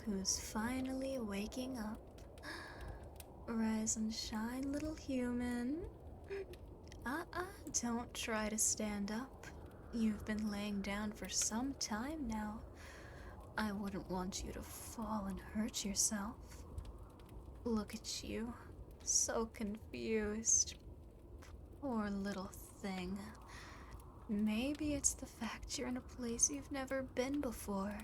who's finally waking up. Rise and shine, little human. Don't try to stand up. You've been laying down for some time now. I wouldn't want you to fall and hurt yourself. Look at you, so confused. Poor little thing. Maybe it's the fact you're in a place you've never been before.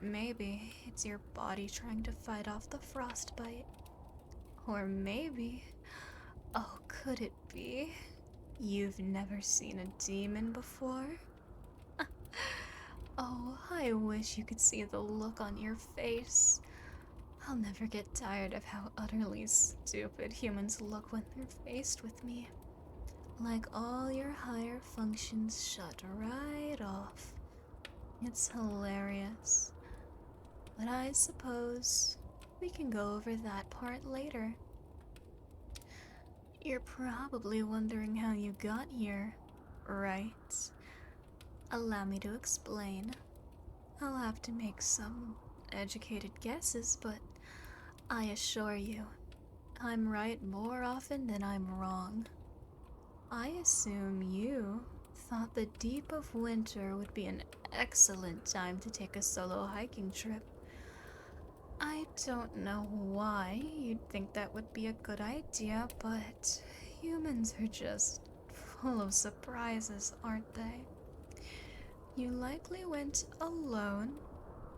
Maybe it's your body trying to fight off the frostbite. Or maybe, oh, could it be? You've never seen a demon before? Oh, I wish you could see the look on your face. I'll never get tired of how utterly stupid humans look when they're faced with me. Like all your higher functions shut right off. It's hilarious. But I suppose we can go over that part later. You're probably wondering how you got here, right? Allow me to explain. I'll have to make some educated guesses, but I assure you, I'm right more often than I'm wrong. I assume you thought the deep of winter would be an excellent time to take a solo hiking trip. I don't know why you'd think that would be a good idea, but humans are just full of surprises, aren't they? You likely went alone,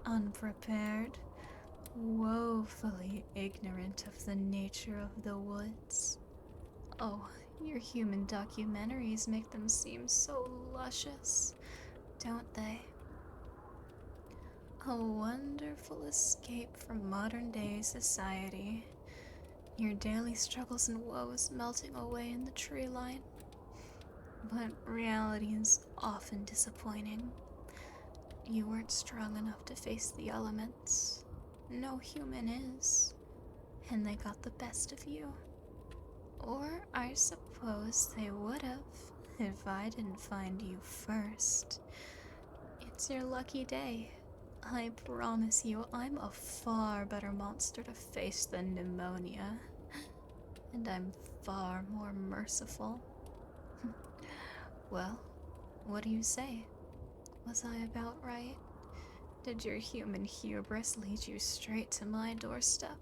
unprepared, woefully ignorant of the nature of the woods. Oh, your human documentaries make them seem so luscious, don't they? A wonderful escape from modern-day society. Your daily struggles and woes melting away in the tree line. But reality is often disappointing. You weren't strong enough to face the elements. No human is. And they got the best of you. Or I suppose they would have if I didn't find you first. It's your lucky day. I promise you, I'm a far better monster to face than pneumonia. And I'm far more merciful. Well, what do you say? Was I about right? Did your human hubris lead you straight to my doorstep?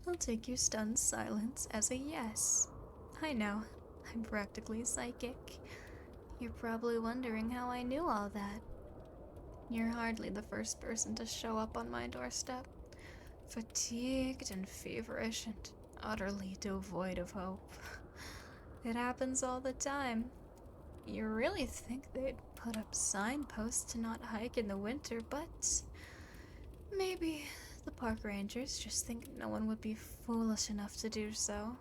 I'll take your stunned silence as a yes. I know, I'm practically psychic. You're probably wondering how I knew all that. You're hardly the first person to show up on my doorstep. Fatigued and feverish and utterly devoid of hope. It happens all the time. You really think they'd put up signposts to not hike in the winter, but maybe the park rangers just think no one would be foolish enough to do so.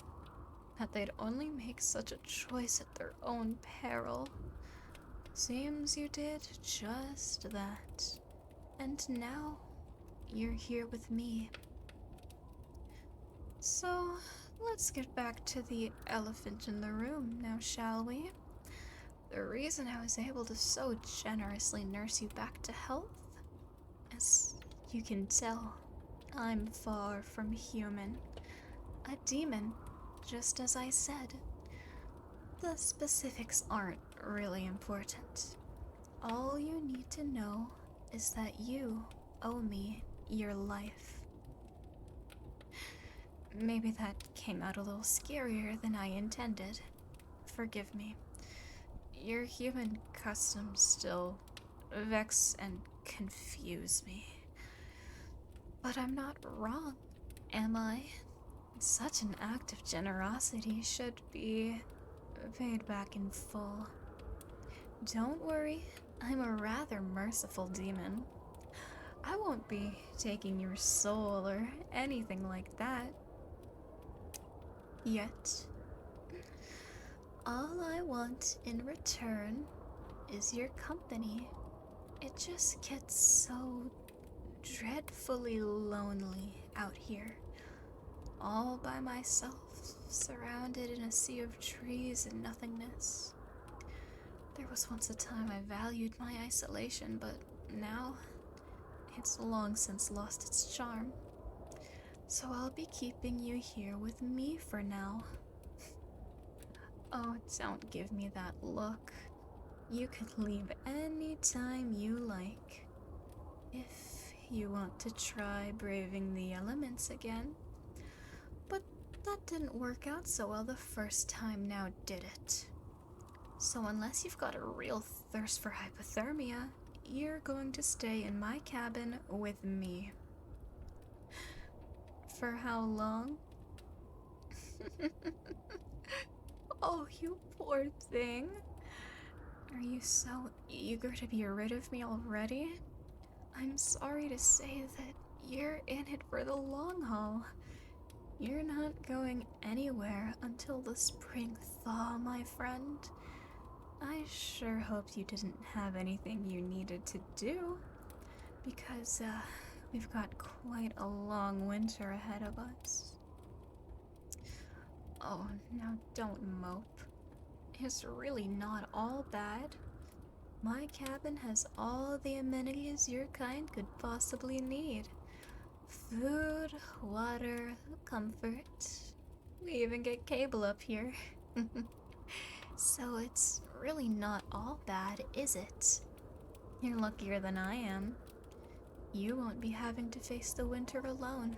That they'd only make such a choice at their own peril. Seems you did just that. And now, you're here with me. So, let's get back to the elephant in the room now, shall we? The reason I was able to so generously nurse you back to health? As you can tell, I'm far from human. A demon, just as I said. The specifics aren't really important. All you need to know is that you owe me your life. Maybe that came out a little scarier than I intended. Forgive me. Your human customs still vex and confuse me. But I'm not wrong, am I? Such an act of generosity should be paid back in full. Don't worry, I'm a rather merciful demon. I won't be taking your soul or anything like that. Yet. All I want in return is your company. It just gets so dreadfully lonely out here. All by myself, surrounded in a sea of trees and nothingness. There was once a time I valued my isolation, but now It's long since lost its charm. So I'll be keeping you here with me for now. Oh, don't give me that look. You could leave any time you like. If you want to try braving the elements again. But that didn't work out so well the first time now, did it? So unless you've got a real thirst for hypothermia, you're going to stay in my cabin with me. For how long? Oh, you poor thing. Are you so eager to be rid of me already? I'm sorry to say that you're in it for the long haul. You're not going anywhere until the spring thaw, my friend. I sure hoped you didn't have anything you needed to do, because, we've got quite a long winter ahead of us. Oh, now don't mope. It's really not all bad. My cabin has all the amenities your kind could possibly need. Food, water, comfort. We even get cable up here. So it's really not all bad, is it? You're luckier than I am. You won't be having to face the winter alone.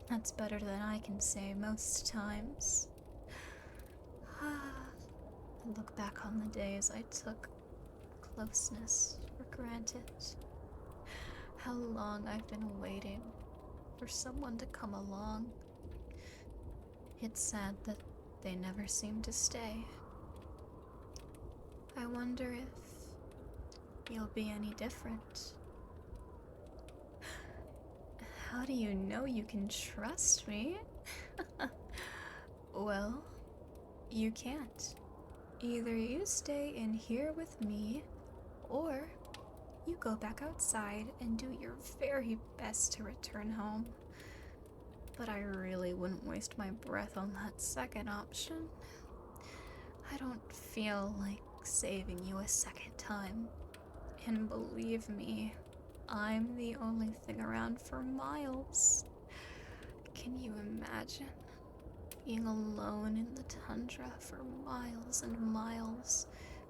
That's better than I can say most times. I look back on the days I took closeness for granted. How long I've been waiting for someone to come along. It's sad that they never seem to stay. I wonder if you'll be any different. How do you know you can trust me? Well, you can't. Either you stay in here with me, or you go back outside and do your very best to return home. But I really wouldn't waste my breath on that second option. I don't feel like saving you a second time. And believe me, I'm the only thing around for miles. Can you imagine being alone in the tundra for miles and miles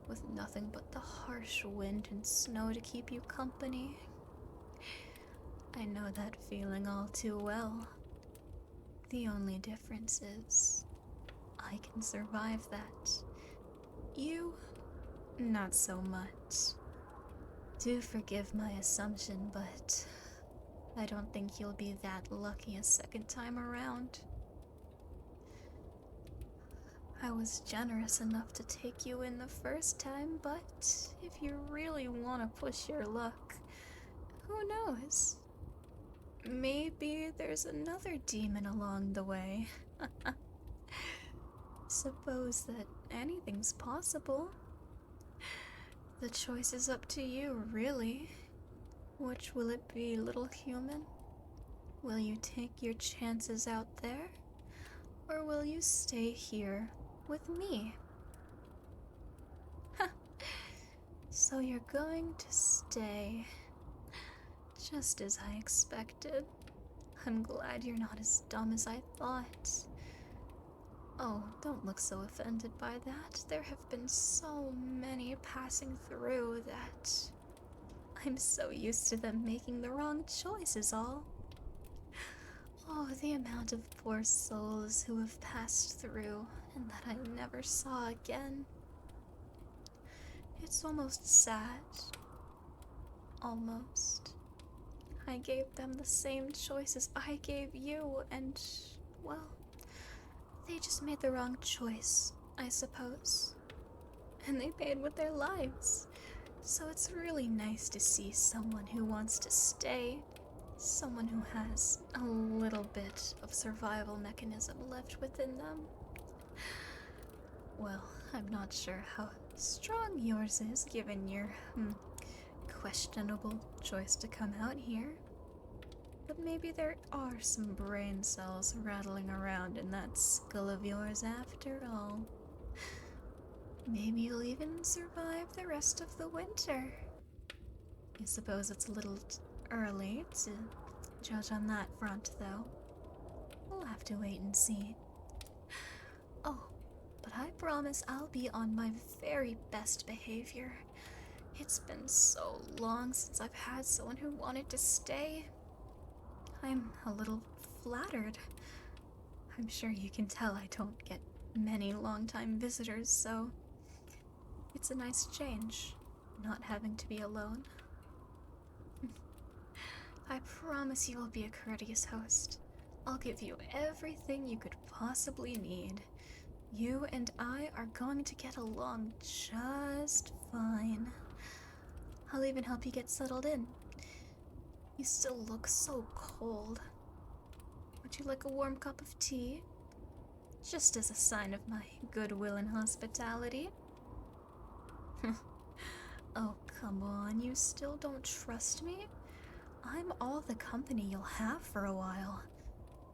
with nothing but the harsh wind and snow to keep you company? I know that feeling all too well. The only difference is I can survive that. You, not so much. Do forgive my assumption, but I don't think you'll be that lucky a second time around. I was generous enough to take you in the first time, but if you really want to push your luck, who knows? Maybe there's another demon along the way. Suppose that anything's possible. The choice is up to you, really. Which will it be, little human? Will you take your chances out there? Or will you stay here with me? So you're going to stay. Just as I expected. I'm glad you're not as dumb as I thought. Oh, don't look so offended by that. There have been so many passing through that I'm so used to them making the wrong choice is all. Oh, the amount of poor souls who have passed through and that I never saw again. It's almost sad. Almost. I gave them the same choices I gave you, and, well, they just made the wrong choice, I suppose. And they paid with their lives. So it's really nice to see someone who wants to stay. Someone who has a little bit of survival mechanism left within them. Well, I'm not sure how strong yours is, given your, questionable choice to come out here. But maybe there are some brain cells rattling around in that skull of yours after all. Maybe you'll even survive the rest of the winter. I suppose it's a little early to judge on that front, though. We'll have to wait and see. Oh, but I promise I'll be on my very best behavior. It's been so long since I've had someone who wanted to stay. I'm a little flattered. I'm sure you can tell I don't get many long-time visitors, so it's a nice change, not having to be alone. I promise you will be a courteous host. I'll give you everything you could possibly need. You and I are going to get along just fine. I'll even help you get settled in. You still look so cold. Would you like a warm cup of tea? Just as a sign of my goodwill and hospitality. Oh, come on, you still don't trust me? I'm all the company you'll have for a while.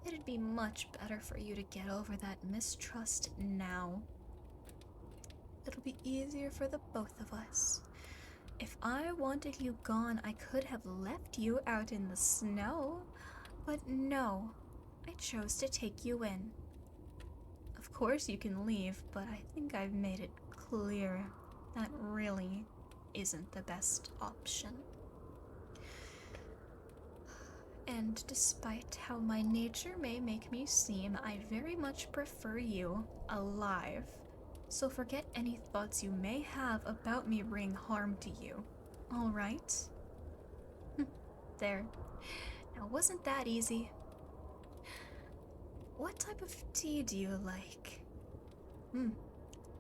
It'd be much better for you to get over that mistrust now. It'll be easier for the both of us. If I wanted you gone, I could have left you out in the snow. But no, I chose to take you in. Of course you can leave, but I think I've made it clear that really isn't the best option. And despite how my nature may make me seem, I very much prefer you alive. So forget any thoughts you may have about me bringing harm to you. Alright? There. Now wasn't that easy? What type of tea do you like?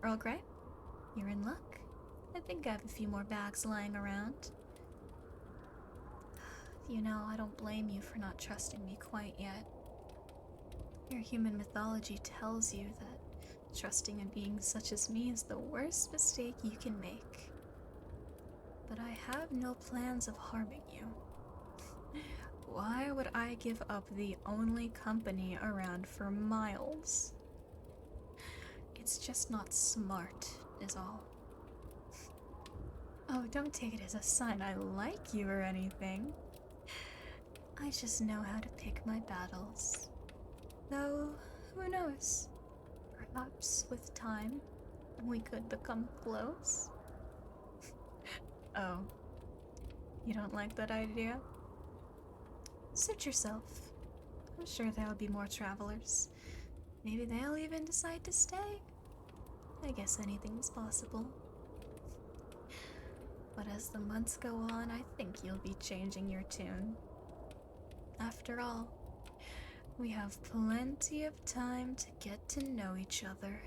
Earl Grey? You're in luck. I think I have a few more bags lying around. You know, I don't blame you for not trusting me quite yet. Your human mythology tells you that trusting a being such as me is the worst mistake you can make. But I have no plans of harming you. Why would I give up the only company around for miles? It's just not smart, is all. Oh, don't take it as a sign I like you or anything. I just know how to pick my battles. Though, who knows? Perhaps with time, we could become close. Oh, you don't like that idea? Suit yourself. I'm sure there'll be more travelers. Maybe they'll even decide to stay. I guess anything's possible. But as the months go on, I think you'll be changing your tune. After all, we have plenty of time to get to know each other.